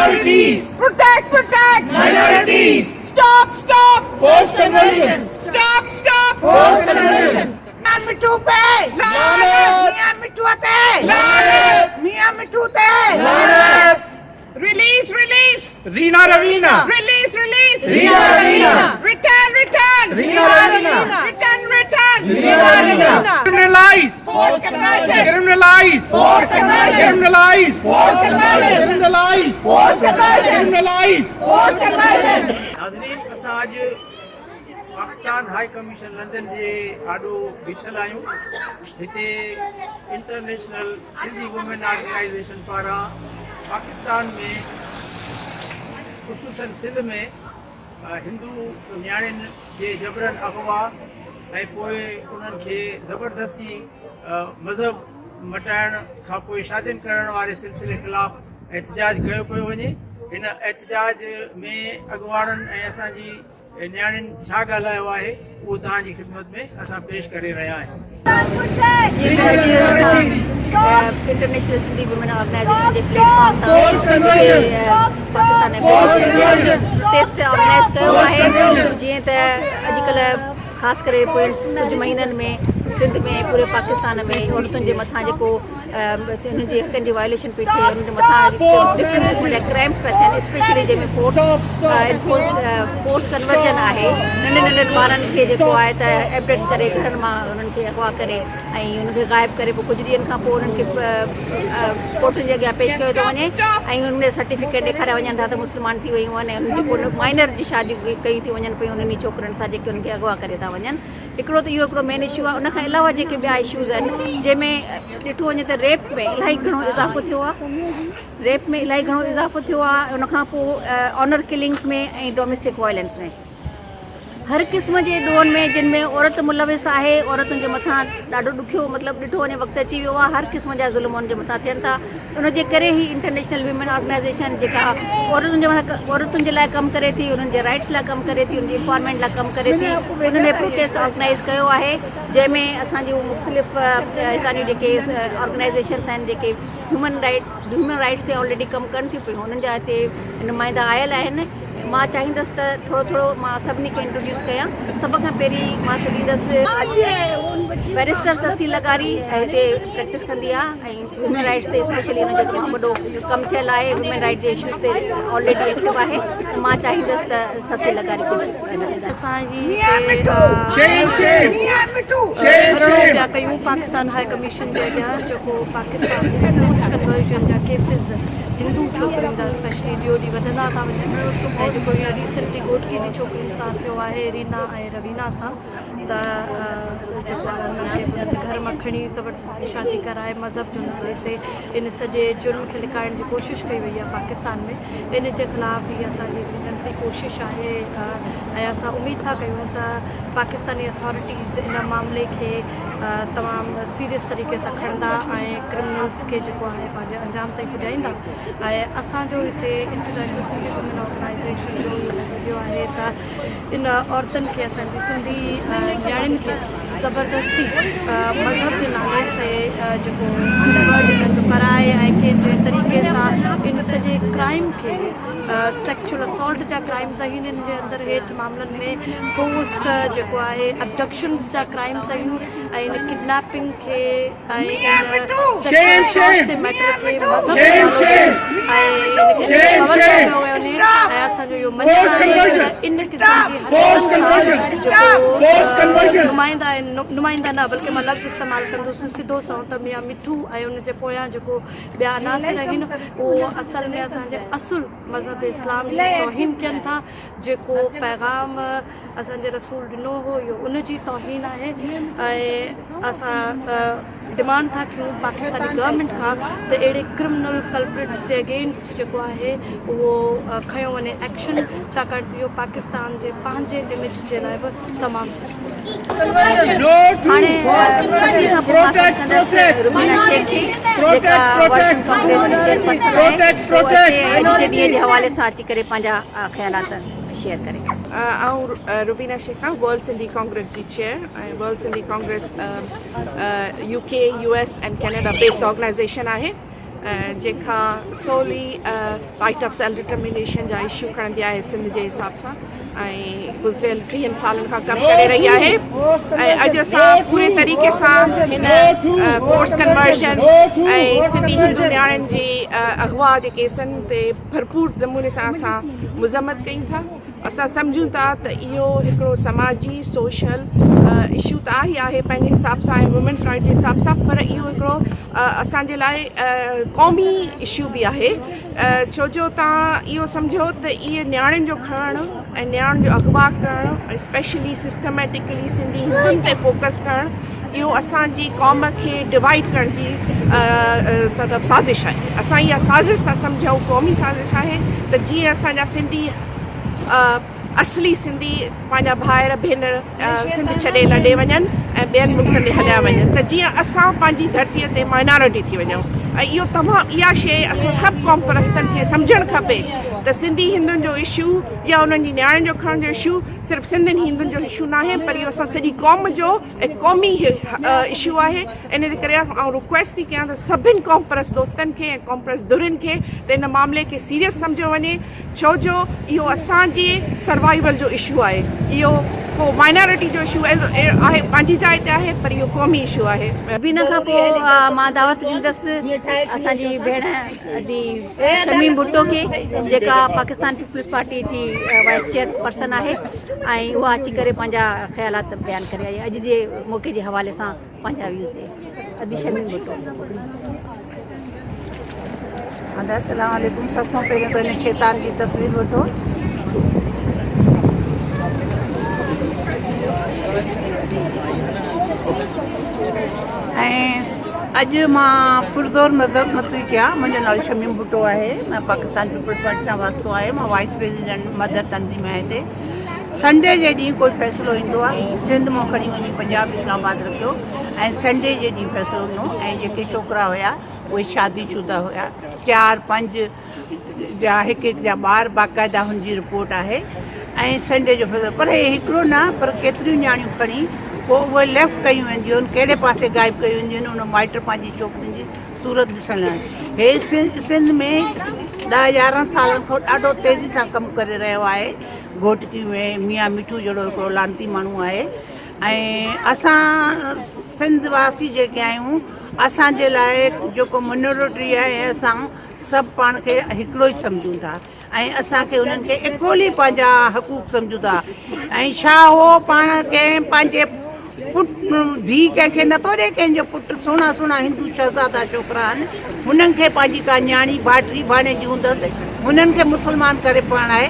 minorities. Protect Minorities. Stop Forced conversion. Stop Forced conversion. Mian Mitu pe Lanet. Mian Mitu ate Lanet. Mian Mitu te Lanet. Release Reena Ravina. Release Reena Ravina. Return Reena Ravina. Return Reena Ravina. Criminalize. Forced conversion Criminalize. Forced conversion Criminalize. Forced conversion Criminalize. Forced conversion Criminalize. Forced conversion नाज़रीन असां अॼु Pakistan high commission London जे आॾो बीठल आहियूं हिते international Sindhi women organisation पारां पाकिस्तान में ख़ुसूसन सिंध में हिंदू न्याणियुनि जे जबरन अगवा ऐं पोइ उन्हनि खे ज़बरदस्ती मज़हब मटाइण खां पोइ शादियुनि करण वारे सिलसिले ख़िलाफ़ एहतजाज कयो पियो वञे हिन एहतजाज में अॻुवाणनि ऐं असांजी न्याणियुनि छा ॻाल्हायो आहे उहो तव्हांजी ख़िदमत में असां पेश करे रहिया आहियूं इंटरनेशनल सिंधी वुमेन ऑर्गेनाइजेशन जे प्लेटफॉर्म पाकिस्तान टेस्ट ऑर्गेनाइज़ कयो आहे जीअं त अॼुकल्ह ख़ासि करे पोइ कुझु महीननि में सिंध में पूरे पाकिस्तान में औरतुनि जे मथां जेको उन्हनि जे हक़नि जी वायोलेशन पई थिए उन्हनि जे मथां डिफरेंट क़िस्म जा क्राइम्स पिया थियनि स्पेशली जंहिंमें फोर्स कन्वर्जन आहे नंढनि ॿारनि खे जेको आहे त एबडक्ट करे घरनि मां उन्हनि खे अगवा करे ऐं उनखे गाइब करे पोइ कुझु ॾींहंनि खां पोइ उन्हनि खे कोर्टुनि जे अॻियां पेश कयो थो वञे ऐं उन सर्टिफिकेट ॾेखारिया वञनि था त मुस्लमान थी वियूं आहिनि ऐं उन्हनि जेको माइनर जी शादियूं कयूं थी वञनि पियूं उन्हनि छोकिरनि सां जेके उनखे अगवा करे था वञनि हिकिड़ो त इहो हिकिड़ो मेन इशू आहे उनखां अलावा जेके ॿिया इशूज़ आहिनि जंहिंमें ॾिठो वञे त रेप में इलाही घणो इज़ाफ़ो थियो आहे रेप में इलाही घणो इज़ाफ़ो थियो आहे उनखां पोइ ऑनर किलिंग्स में ऐं डोमेस्टिक वायलेंस में हर क़िस्म जे ॾोहनि में जिन में औरत मुलविस आहे औरतुनि जे मथां ॾाढो ॾुखियो मतिलबु ॾिठो वञे वक़्तु अची वियो आहे हर क़िस्म जा ज़ुल्म उन जे मथां थियनि था उनजे करे ई इंटरनेशनल वुमेन ऑर्गेनाइज़ेशन जेका औरतुनि जे लाइ कमु करे थी उन्हनि जे राइट्स लाइ कमु करे थी उनजी एम्पावरमेंट लाइ कमु करे थी उन्हनि प्रोटेस्ट ऑर्गेनाइज़ कयो आहे जंहिंमें असांजूं मुख़्तलिफ़ हितां जूं जेके ऑर्गेनाइज़ेशन्स आहिनि जेके ह्यूमन राइट्स ते ऑलरेडी कमु कनि थियूं पियूं हुननि जा हिते नुमाइंदा आयल आहिनि मां चाहींदसि त थोरो मां सभिनी खे इंट्रोड्यूस कयां सभ खां पहिरीं मां सॾींदसि बैरिस्टर ससी लगारी ऐं हिते प्रैक्टिस कंदी आहे ऐं ह्यूमन राइट्स ते स्पेशली हुनजो तमामु वॾो कमु थियल आहे ह्यूमन राइट्स जे इशूज़ ते ऑलरेडी एक्टिव आहे त मां चाहींदसि त ससी लगारी कुझु पिया कयूं पाकिस्तान हाई कमीशन जे अॻियां जेको पाकिस्तान कन्वर्जन जा केसिस हिंदू छोकिरियुनि जा स्पेशली ॾींहों ॾींहुं वधंदा था वञनि ऐं जेको हींअर रिसेंटली घोटकी जी छोकिरियुनि सां थियो आहे रीना ऐं रवीना सां त जेको आहे उन्हनि खे घर मां खणी ज़बरदस्ती शादी कराए मज़हब जो नाले ते इन सॼे जुर्म खे लिकाइण जी कोशिशि कई वई आहे पाकिस्तान में इन जे ख़िलाफ़ ई असांजी विनती कोशिशि आहे ऐं असां उमेद था कयूं त पाकिस्तानी अथॉरिटीज़ इन मामले खे तमामु सीरियस तरीक़े सां खणंदा ऐं क्रिमिनल्स खे जेको आहे पंहिंजे अंजाम ताईं पुॼाईंदा ऐं असांजो हिते इंटरनेशनल सिंधी वुमेन ऑर्गेनाइज़ेशन जो इहो आहे त इन औरतुनि खे असांजी सिंधी न्याणियुनि खे ज़बरदस्ती मज़हब जे नाले ते जेको कराए ऐं कंहिं तरीक़े सां इन सॼे क्राइम खे सेक्शुअल असॉल्ट जा क्राइम्स आहिनि इन जे अंदरि हेठि मामलनि में फोर्स्ड जेको आहे अबडक्शन्स जा क्राइम्स आहिनि ऐं इन किडनैपिंग खे ऐं असांजो इहो इन नुमाइंदा आहिनि नुमाइंदा न बल्कि मां लफ़्ज़ इस्तेमालु कंदुसि सिधो सौ त मियां मिठू ऐं उनजे पोयां जेको ॿिया अनासिर आहिनि उहो असल में असांजे असुल मज़हब इस्लाम जी तौहीन कनि था जेको पैगाम असांजे रसूल ॾिनो हो इहो उनजी तौहीन आहे ऐं असां डिमांड था कयूं पाकिस्तानी गवर्नमेंट खां त अहिड़े क्रिमिनल कल्प्रिट्स जे अगेंस्ट जेको आहे उहो खयो वञे एक्शन छाकाणि त इहो पाकिस्तान जे पंहिंजे इमेज जे लाइ बि तमामु हवाले सां अची करे पंहिंजा ख़्यालात शेयर करे रुबीना शेखा वर्ल्ड सिंधी कांग्रेस जी chair world Sindhi congress UK US and Canada based organisation है जेका solely right of self determination जा इशू खणंदी आहे सिंध जे हिसाब सां ऐं गुज़िरियल 30 सालनि खां कमु करे रही आहे ऐं अॼु असां पूरे तरीक़े सां हिन फोर्स कन्वर्जन ऐं सिंधी हिंदू नियाणियुनि जी अगवा जे केसनि ते भरपूर नमूने सां असां मुज़म्मत कयूं था असां सम्झूं था त इहो हिकिड़ो समाजी सोशल इशू त आहे पंहिंजे हिसाब सां ऐं वुमेन्स राइट जे हिसाब सां पर इहो हिकिड़ो असांजे लाइ क़ौमी इशू बि आहे छो जो तव्हां इहो सम्झो त इहे नियाणियुनि जो खणणु ऐं नियाणियुनि जो अगवा करणु ऐं स्पेशली सिस्टमेटिकली सिंधी हिंदुनि ते फोकस करणु इहो असांजी क़ौम खे डिवाइड करण जी साज़िश आहे असां इहा साज़िश था सम्झूं क़ौमी साज़िश आहे त जीअं असांजा सिंधी असली सिंधी पंहिंजा भाइर भेनर सिंध छॾे लॾे वञनि ऐं ॿियनि मुल्कनि ॾे हलिया वञनि त जीअं असां पंहिंजी धरतीअ ते माइनॉरिटी थी वञूं ऐं इहो तमामु इहा शइ असां सभु क़ौम परस्तनि खे सम्झणु खपे त सिंधी हिंदुनि जो इशू या उन्हनि जी नियाणियुनि जो खणण जो इशू सिर्फ़ु सिंधियुनि हिंदुनि जो इशू न आहे पर इहो असां सॼी क़ौम जो ऐं क़ौमी इशू आहे इन जे करे आउं रिक्वेस्ट थी कयां त सभिनि क़ौम परस्त दोस्तनि खे ऐं क़ौम परस्त धुरियुनि खे त इन मामले खे सीरियस सम्झो वञे छो जो इहो असांजे सर्वाइवल जो इशू आहे इहो को माइनॉरिटी जो इशू आहे पंहिंजी जाइ ते आहे पर इहो क़ौमी इशू आहे इन खां पोइ मां दावत ॾींदसि असांजी भेण जी शमीम भुट्टो खे जेका पाकिस्तान पीपल्स पार्टी जी वाइस चेयरपर्सन आहे ऐं उहा अची करे पंहिंजा ख़्यालात बयानु करे आई अॼु जे मौक़े जे हवाले सां पंहिंजा व्यूज़ ॾे अॼु शमीम भुट्टो अस्सलाम वालेकुम सब खां पहिरियों त हिन शैतान जी तस्वीर वठो ऐं अॼु मां पुरज़ोर मज़म्मत थी कयां मुंहिंजो नालो शमीम भुट्टो आहे मां पाकिस्तान पीपल्स पार्टी सां वास्तो आहे मां वाइस प्रेसिडेंट मदर तंज़ीम आहे हिते संडे जे ॾींहुं कोई फ़ैसिलो ईंदो आहे सिंध मां खणी वञी पंजाब इस्लामाबाद रखियो ऐं संडे जे ॾींहुं फ़ैसिलो ॾिनो ऐं जेके छोकिरा हुया उहे शादीशुदा हुया 4-5 जा हिकु जा ॿार बाक़ाइदा हुनजी रिपोर्ट आहे ऐं संडे जो फ़ैसिलो पर हिकिड़ो न पर केतिरियूं नियाणियूं खणी पोइ उहे लेफ्ट कयूं वेंदियूं आहिनि कहिड़े पासे गाइब कयूं वेंदियूं आहिनि उन माइट पंहिंजी छोकिरियुनि जी सूरत ॾिसण लाइ हे सिंध में 10-11 सालनि खां ॾाढो तेज़ी सां कमु करे रहियो आहे घोटकी में मियां मिठू जहिड़ो हिकिड़ो लानती माण्हू आहे ऐं असां सिंध वासी जेके आहियूं असांजे लाइ जेको माइनॉरिटी आहे असां सभु पाण खे हिकिड़ो ई सम्झूं था ऐं असांखे उन्हनि खे इक्वली पंहिंजा हक़ूक़ सम्झूं था ऐं छा उहो पाण कंहिं पंहिंजे पुटु धीउ कंहिंखे नथो ॾिए कंहिंजो पुटु सुहिणा सुहिणा हिंदू शहज़ादा छोकिरा आहिनि हुननि खे पंहिंजी का न्याणी भाइटी भाणे जी हूंदसि हुननि खे मुस्लमान करे पाणाए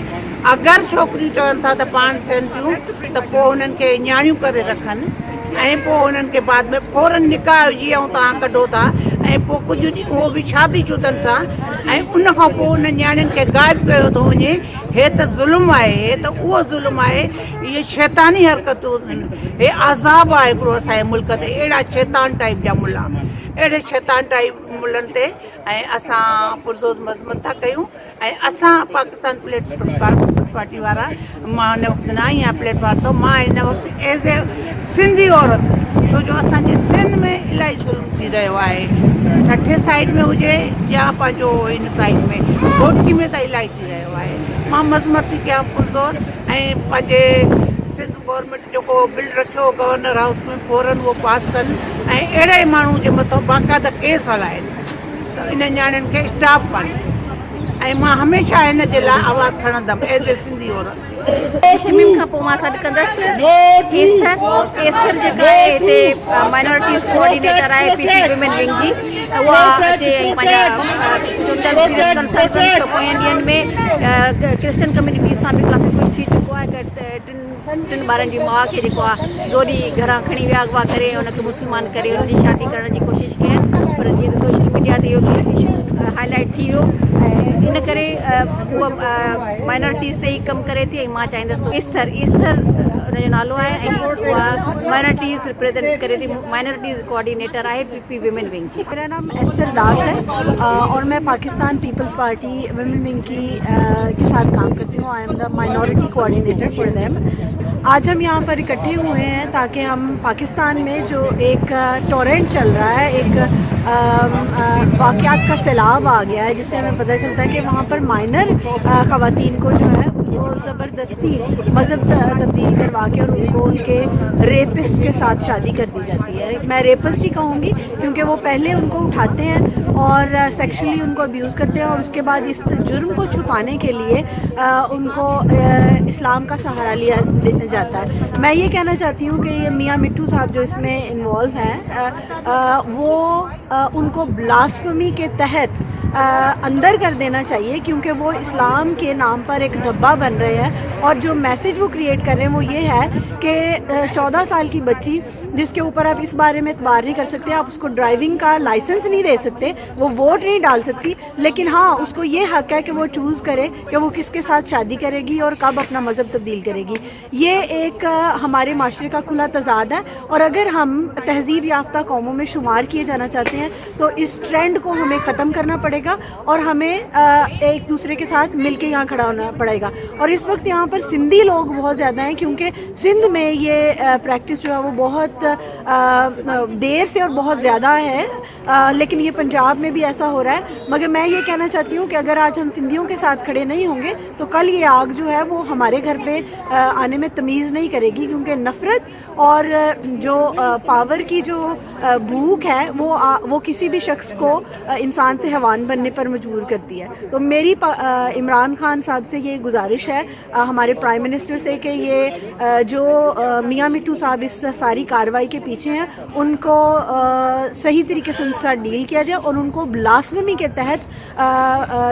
अगरि छोकिरियूं चवनि था त पाण थियनि थियूं त पोइ हुननि खे न्याणियूं करे रखनि ऐं पोइ हुननि खे बाद में फौरन निकाह जीअं तव्हां कढो था ऐं पोइ कुझु ॾींहं उहो बि शादीशुदनि सां ऐं उन खां पोइ उन नियाणियुनि खे गाइब कयो थो वञे हे त ज़ुल्म आहे हे त उहो ज़ुल्म आहे इहे शैतानी हरकतूं हे आज़ाब आहे हिकिड़ो असांजे मुल्क ते अहिड़ा शैतान टाइप जा मुल्ला अहिड़े शैतान टाइप मुल्हनि ते ऐं असां पुरज़ोर मज़म्मत था कयूं ऐं असां पाकिस्तान पीपल्स पार्टी वारा मां हिन वक़्तु न आई आहियां प्लेटफॉर्म तो मां हिन वक़्तु एज़ ए सिंधी औरत छो जो असांजे सिंध में इलाही ज़ुल्म थी रहियो आहे ठठे साइड में हुजे या पंहिंजो हिन साइड में घोटकी में त इलाही थी रहियो आहे मां मज़म्मत थी कयां पुरज़ोर ऐं पंहिंजे सिंध गवर्नमेंट जेको बिल रखियो गवर्नर हाउस में फौरन उहो पास कनि ऐं अहिड़े माण्हू जे मथां बाक़ाइदा केस हलाइनि त इन नियाणियुनि खे स्टाफ कनि ऐं मां हमेशह हिन जे लाइ आवाज़ु खणंदमि एज़ ए सिंधी औरत शमीम खां पोइ मां सॾु कंदसि एस्थर जेका आहे हिते माइनॉरिटीज़ कोऑर्डिनेटर आहे पीपी वुमेन विंग जी उहा अचे ऐं पंहिंजा सीरियस कंसर्न त पोयनि ॾींहंनि में क्रिश्चन कम्यूनिटी सां बि काफ़ी कुझु थी चुको आहे टिनि ॿारनि जी माउ खे जेको आहे ज़ोरी घरां खणी विया अगवा करे हुनखे मुस्लमान करे हुनजी शादी करण जी कोशिशि कयनि पर जीअं त सोशल मीडिया ते इहो इशू हाईलाइट थी वियो ऐं इन करे उहा माइनॉरिटीज़ ते ई कमु करे थी ऐं मां चाहींदसि ईस्थर जो नालो आहे ऐं उहा माइनॉरिटीज़ रिप्रेजेंट करे थी, माइनॉरिटीज़ कोऑर्डिनेटर आहे पीपी विमेन विंग जी। मेरा नाम एस्तर दास है और मैं Pakistan peoples Party women wing के साथ काम करती हूँ। I am the minority coordinator for them. आज हम यहाँ पर इकट्ठे हुए हैं ताकि हम पाकिस्तान में जो एक टोरेंट चल रहा है, एक वाक़यात का सैलाब आ गया है, जिससे हमें पता चलता है कि वहाँ पर माइनर ख़वातीन को जो है वो ज़बरदस्ती मज़हब तब्दील करवा के और उनको उनके रेपिस्ट के साथ शादी कर दी जाती है। मैं रेपिस्ट ही कहूँगी क्योंकि वो पहले उनको उठाते हैं और सेक्सुअली उनको अब्यूज़ करते हैं और उसके बाद इस जुर्म को छुपाने के लिए उनको इस्लाम का सहारा लिया जाता है। मैं ये कहना चाहती हूँ कि ये मियाँ मिट्टू साहब जो इसमें इन्वॉल्व हैं वो उनको ब्लास्फेमी के तहत अंदर कर देना चाहिए, क्योंकि वो इस्लाम के नाम पर एक धब्बा बन रहे हैं और जो मैसेज वो क्रिएट कर रहे हैं वो ये है कि 14 साल की बच्ची जिसके ऊपर आप इस बारे में इतबार नहीं कर सकते, आप उसको ड्राइविंग का लाइसेंस नहीं दे सकते, वो वोट नहीं डाल सकती, लेकिन हाँ उसको ये हक है कि वो चूज़ करे कि वो किसके साथ शादी करेगी और कब अपना मज़हब तब्दील करेगी। ये एक हमारे माशरे का खुला तजाद है और अगर हम तहजीब याफ्ता कौमों में शुमार किए जाना चाहते हैं तो इस ट्रेंड को हमें ख़त्म करना पड़ेगा और हमें एक दूसरे के साथ मिल के यहाँ खड़ा होना पड़ेगा। और इस वक्त यहाँ पर सिंधी लोग बहुत ज़्यादा हैं क्योंकि सिंध में ये प्रैक्टिस जो है वो बहुत देर से और बहुत ज़्यादा है, लेकिन ये पंजाब में भी ऐसा हो रहा है। मगर मैं ये कहना चाहती हूँ कि अगर आज हम सिंधियों के साथ खड़े नहीं होंगे तो कल ये आग जो है वो हमारे घर पे आने में तमीज़ नहीं करेगी, क्योंकि नफ़रत और जो पावर की जो भूख है वो किसी भी शख्स को इंसान से हैवान बनने पर मजबूर करती है। तो मेरी इमरान खान साहब से ये गुजारिश है हमारे प्राइम मिनिस्टर से कि ये जो मियाँ मिट्टू साहब इस सारी कार्रवाई के पीछे हैं उनको सही तरीके से उनके साथ डील किया जाए और उनको ब्लास्फेमी के तहत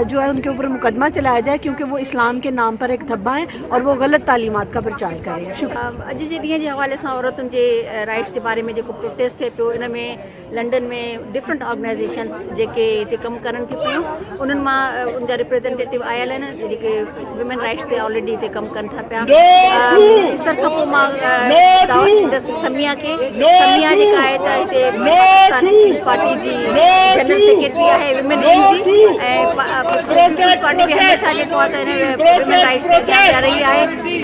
जो है उनके ऊपर मुकदमा चलाया जाए, क्योंकि वो इस्लाम के नाम पर एक धब्बा है और वो गलत तालीमात का प्रचार करें। शुक्रिया। अॼु जे ॾींहं जे हवाले सां औरतुनि जे राइट्स जे बारे में जेको प्रोटेस्ट थिए पियो, इन में लंडन में डिफरेंट ऑर्गेनाइजेशंस जेके हिते कमु करनि थी पियूं उन्हनि मां उनजा रिप्रेजेंटेटिव आयल आहिनि जेके विमेन राइट्स ते ऑलरेडी हिते कमु कनि था पिया। इस खां पोइ मां ॾींदसि समिया खे। समिया जेका आहे त हिते पाकिस्तान पीपल्स पार्टी जी जनरल सेक्रेटरी आहे विमेन विंग जी, ऐं पीपल्स पार्टी बि हमेशह जेको आहे त हिन विमेन राइट्स ते अॻियां रही आहे।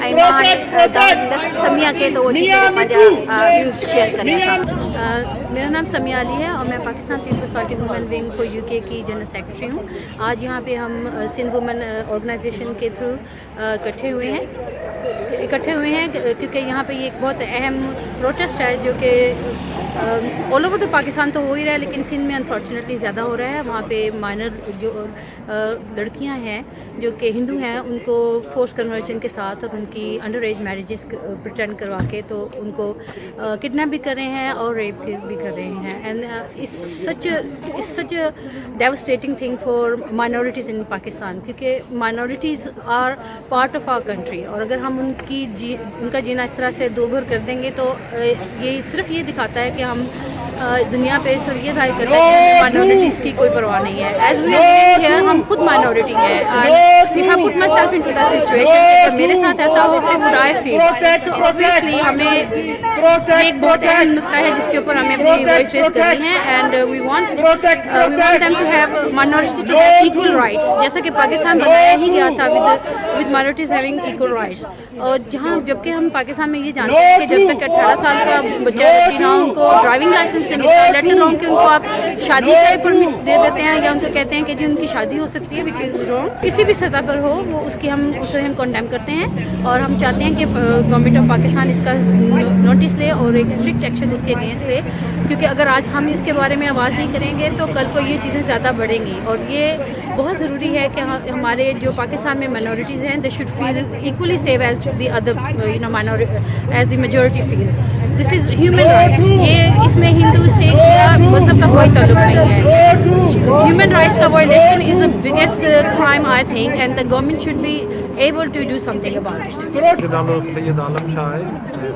ऐं मां हाणे ॾींदसि समिया खे त उहो अची करे पंहिंजा व्यूज़ शेयर करे असां। मेरा नाम समिया अली है और मैं Pakistan peoples Party women wing for UK की जनरल सेक्रेटरी हूँ। आज यहाँ पे हम सिंध वुमेन ऑर्गेनाइजेशन के थ्रू इकट्ठे हुए हैं क्योंकि यहाँ पे ये एक बहुत अहम प्रोटेस्ट है जो कि ऑल ओवर द पाकिस्तान तो हो ही रहा है, लेकिन सिंध में अनफॉर्चुनेटली ज़्यादा हो रहा है। वहाँ पे माइनर जो लड़कियाँ हैं जो कि हिंदू हैं उनको फोर्स कन्वर्जन के साथ और उनकी अंडर एज मैरिजेस प्रिटेंड करवा के तो उनको किडनैप भी कर रहे हैं और रेप भी कर रहे हैं। एंड इस सच devastating thing for minorities in Pakistan, क्योंकि minorities are part of our country और अगर हम उनका जीना इस तरह से दोभर कर देंगे तो ये सिर्फ ये दिखाता है कि हम दुनिया पे सिर्फ ये जाहिर करते हैं कि माइनॉरिटीज़ की कोई परवाह नहीं है। As we are living here हम खुद माइनॉरिटी हैं। If I put myself into the situation मेरे साथ ऐसा हो how would I feel. So obviously हमें एक बहुत अहम नुक्ता है जिसके ऊपर हमें अपनी वॉइस रेज करनी है and we want them to have minority to have equal rights, जैसा कि पाकिस्तान बनाया ही गया था with minorities having equal rights. और जहाँ जबकि हम पाकिस्तान में ये जानते हैं कि जब तक 18 साल का बच्चा बच्ची ना उनको ड्राइविंग लाइसेंस नहीं मिलता है, लेटर ऑन के उनको आप शादी का परमिट दे देते हैं या उनको कहते हैं कि जी उनकी शादी हो सकती है, विच इज़ रॉन्ग। किसी भी सतह पर हो वो उसे हम कंडेम करते हैं और हम चाहते हैं कि गवर्नमेंट ऑफ पाकिस्तान इसका नोटिस ले और एक स्ट्रिक्ट एक्शन इसके अगेंस्ट ले, क्योंकि अगर आज हम इसके बारे में आवाज़ नहीं करेंगे तो कल को ये चीज़ें ज़्यादा बढ़ेंगी। और ये बहुत ज़रूरी है कि हमारे जो पाकिस्तान में माइनॉरिटीज़ हैं they should feel equally save as the other minority as the majority feels. This is human rights. ये इसमें हिंदू सिख या मजहब का कोई ताल्लुक नहीं है। ह्यूमन राइट्स का violation is the biggest crime I think and the government should be able to do something about it. Syed Alam Shah है,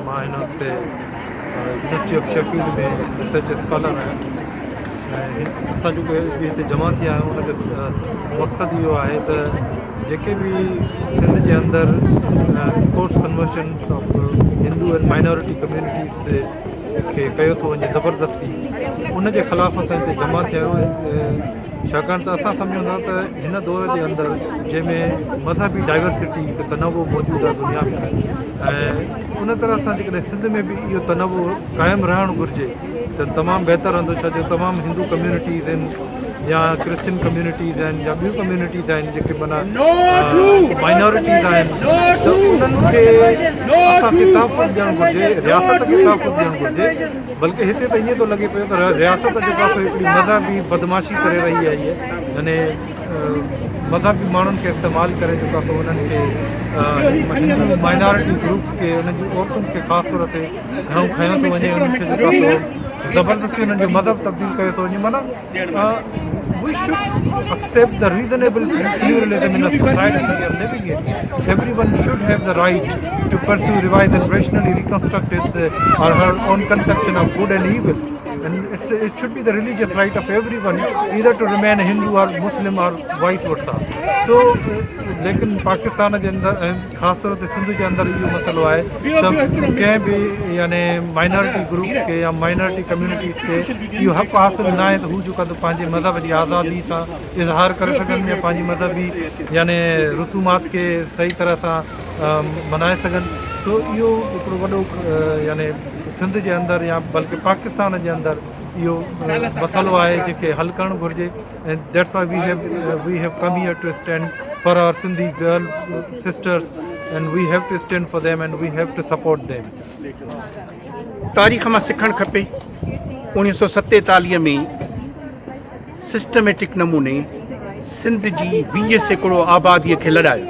मां हिन वक़्तु यूनिवर्सिटी ऑफ शेफील्ड में रिसर्च स्कॉलर आहियां। असां जेको हिते जमा थिया आहियूं उनजो मक़सदु इहो आहे त जेके बि सिंध जे अंदरि force conversion of Hindu and minority communities खे कयो थो वञे ज़बरदस्ती, उनजे ख़िलाफ़ु असां हिते जमा थिया आहियूं। छाकाणि त असां सम्झूं था त हिन दौर जे अंदरि जंहिंमें मज़हबी डाइवर्सिटी हिकु तनवो मौजूदु आहे दुनिया में, ऐं उन तरह सां जेकॾहिं सिंध में बि इहो तनवो क़ाइमु रहणु घुरिजे त तमामु बहितरु रहंदो। छो जो तमामु हिंदू कम्यूनिटीज़ आहिनि या क्रिश्चियन कम्यूनिटीज़ आहिनि या ॿियूं कम्यूनिटीज़ आहिनि जेके माना माइनॉरिटीज़ आहिनि, त उन्हनि खे असांखे तहफ़ुज़ ॾियणु घुरिजे, रियासत खे तहफ़ुज़ ॾियणु घुरिजे। बल्कि हिते त ईअं थो लॻे पियो त रियासत जेका हिकिड़ी मज़हबी बदमाशी करे रही आहे, इहे यानी मज़हबी माण्हुनि खे इस्तेमालु करे जेका उन्हनि खे हिंदू माइनॉरिटी ग्रुप्स खे उन्हनि जी औरतुनि खे ख़ासि तौर ते घणो खयों थो वञे, उन्हनि खे जेका ज़बरदस्ती उन्हनि जो मज़हब तब्दील कयो थो वञे। माना we should accept the reasonable pluralism in a society we are living in. Everyone should have the right to pursue, revise and rationally reconstruct his or her own conception of good and evil. And it should be the religious right of everyone either to remain a Hindu or Muslim or vice versa. So लेकिन पाकिस्तान के अंदर ख़ासि तौर ते सिंध के अंदर इहो मसइलो आहे त कंहिं बि यानी माइनॉरिटी ग्रुप खे या माइनॉरिटी कम्यूनिटीज़ खे इहो हक़ हासिलु न आहे त हू जेका पंहिंजे मज़हब जी आज़ादी सां इज़हार करे सघनि या पंहिंजी मज़हबी यानी रसूमात खे सही तरह सां मल्हाए सघनि। तो इहो हिकिड़ो वॾो यानी सिंध जे अंदरि या बल्कि पाकिस्तान जे अंदरि इहो मसइलो आहे जंहिंखे हल करणु घुरिजे। ऐं that's why we have come here to stand for our Sindhi girl sisters and we have to stand for them and we have to support them. तारीख़ मां सिखणु खपे। 1947 में सिस्टमेटिक नमूने सिंध जी 20 सैकड़ो आबादीअ खे लड़ायो,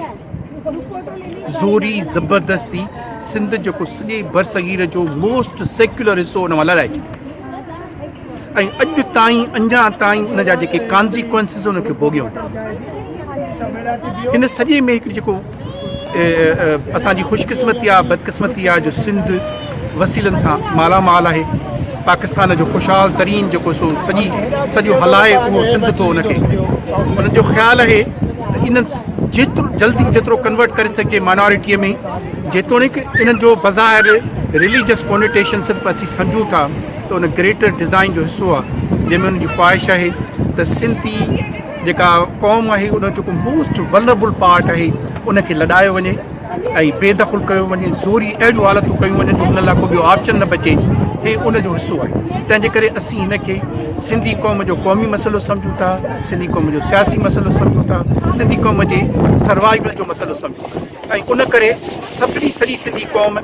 ज़ोरी ज़बरदस्ती सिंध जेको सॼे बरसगीर जो मोस्ट सेक्युलर हिसो हुन मां लड़ाइजे। ऐं अॼु ताईं अञा ताईं उन जा जेके कॉन्सिक्वेंसिस उनखे भोॻियूं था। हिन सॼे में हिकिड़ी जेको असांजी ख़ुशकिस्मती आहे बदकिस्मती आहे जो सिंध वसीलनि सां मालामाल आहे। पाकिस्तान जो ख़ुशहाल तरीन जेको सो सॼो हलाए उहो सिंध थो उनखे। उन्हनि जो ख़्यालु आहे त इन्हनि जेतिरो जल्दी जेतिरो कन्वर्ट करे सघिजे माइनॉरिटीअ में, जेतोणीकि इन्हनि जो बज़ाहिर रिलीजियस कॉनिटेशन सिर्फ़ु असीं सम्झूं था त उन ग्रेटर डिज़ाइन जो हिसो आहे जंहिंमें उनजी ख़्वाहिश आहे त सिंधी जेका क़ौम आहे उन जेको मोस्ट वलरेबल पार्ट आहे उनखे लॾायो वञे ऐं बेदख़ल कयो वञे, ज़ोरी अहिड़ियूं हालतूं कयूं वञनि जो हुन लाइ को ॿियो ऑप्शन न बचे। हे उनजो हिसो आहे। तंहिंजे करे असीं हिनखे सिंधी क़ौम जो क़ौमी मसइलो सम्झूं था, सिंधी क़ौम जो सियासी मसइलो सम्झूं था, सिंधी क़ौम जे सर्वाइवल जो मसइलो सम्झूं था। ऐं उन करे सभिनी सॼी सिंधी क़ौम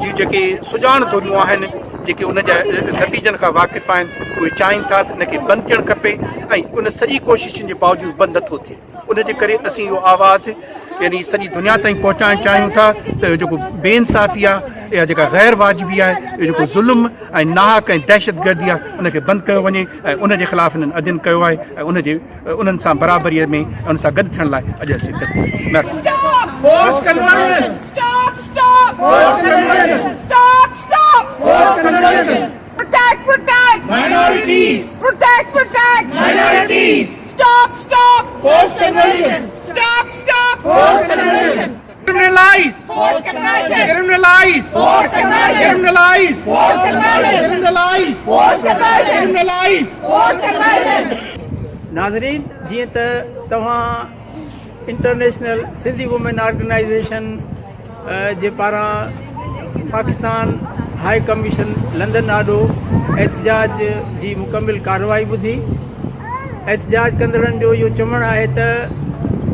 जी जेके सुञाणतूं आहिनि, जेके उन जा नतीजनि खां वाक़िफ़ आहिनि, उहे चाहिनि था त हिनखे बंदि थियणु खपे ऐं उन सॼी कोशिशुनि जे बावजूदि बंदि नथो थिए। उनजे करे असीं इहो आवाज़ु यानी सॼी दुनिया ताईं पहुचाइणु चाहियूं था त इहो जेको बेइंसाफ़ी आहे या जेका ग़ैर वाजिबी आहे, इहो जेको ज़ुल्म ऐं नाहक ऐं दहशतगर्दी आहे उनखे बंदि कयो वञे ऐं उनजे ख़िलाफ़ु हिननि अध्ययन कयो आहे ऐं उन्हनि सां बराबरीअ में उन सां गॾु थियण लाइ अॼु असीं गॾु थियूं। Forced conversion! Stop! Stop! Forced conversion! Stop! Stop! Forced conversion! Protect! Minorities! Protect! Minorities! Stop! Stop! Forced conversion! Stop! Forced conversion! Criminalize! Forced conversion! Criminalize! Forced conversion! Criminalize! Forced conversion! Criminalize! Forced conversion! Criminalize! Forced conversion! नाज़रीन, जीअं त तव्हां international Sindhi women organisation जे पारां Pakistan high commission London ॾाढो एहतजाज जी मुकमिल कार्रवाई ॿुधी। एहतजाज कंदड़नि जो इहो चवणु आहे त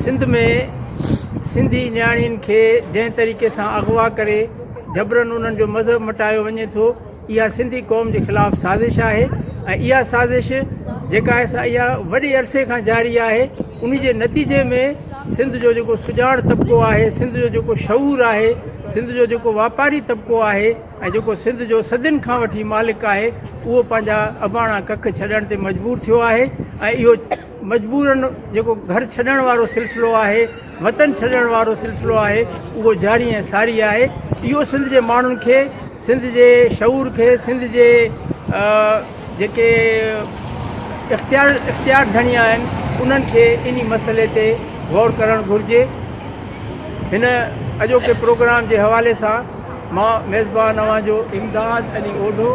सिंध में सिंधी नियाणियुनि खे जंहिं तरीक़े सां अगवा करे जबरन उन्हनि जो मज़हब मटायो वञे थो, इहा सिंधी क़ौम जे ख़िलाफ़ु साज़िश आहे। ऐं इहा साज़िश जेका आहे इहा वॾे अरसे खां जारी आहे। उन जे नतीजे में सिंध जो जेको सुञाण तबिको आहे, सिंध जो जेको शऊर आहे, सिंध जो जेको वापारी तबिको आहे ऐं जेको सिंध जो सदियुनि खां वठी मालिक आहे, उहो पंहिंजा अबाणा कख छॾण ते मजबूर थियो आहे। ऐं इहो मजबूरन जेको घर छॾण वारो सिलसिलो आहे, वतन छॾण वारो सिलसिलो आहे, उहो जारी ऐं सारी आहे। इहो सिंध जे माण्हुनि खे, सिंध जे शऊर खे, सिंध जे जेके इख़्तियार धणी आहिनि उन्हनि खे इन मसइले ते गौर करणु घुरिजे। हिन अॼोके प्रोग्राम जे हवाले सां मां मेज़बान अव्हांजो Imdad Ali Odho,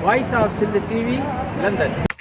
voice of Sindh TV, London.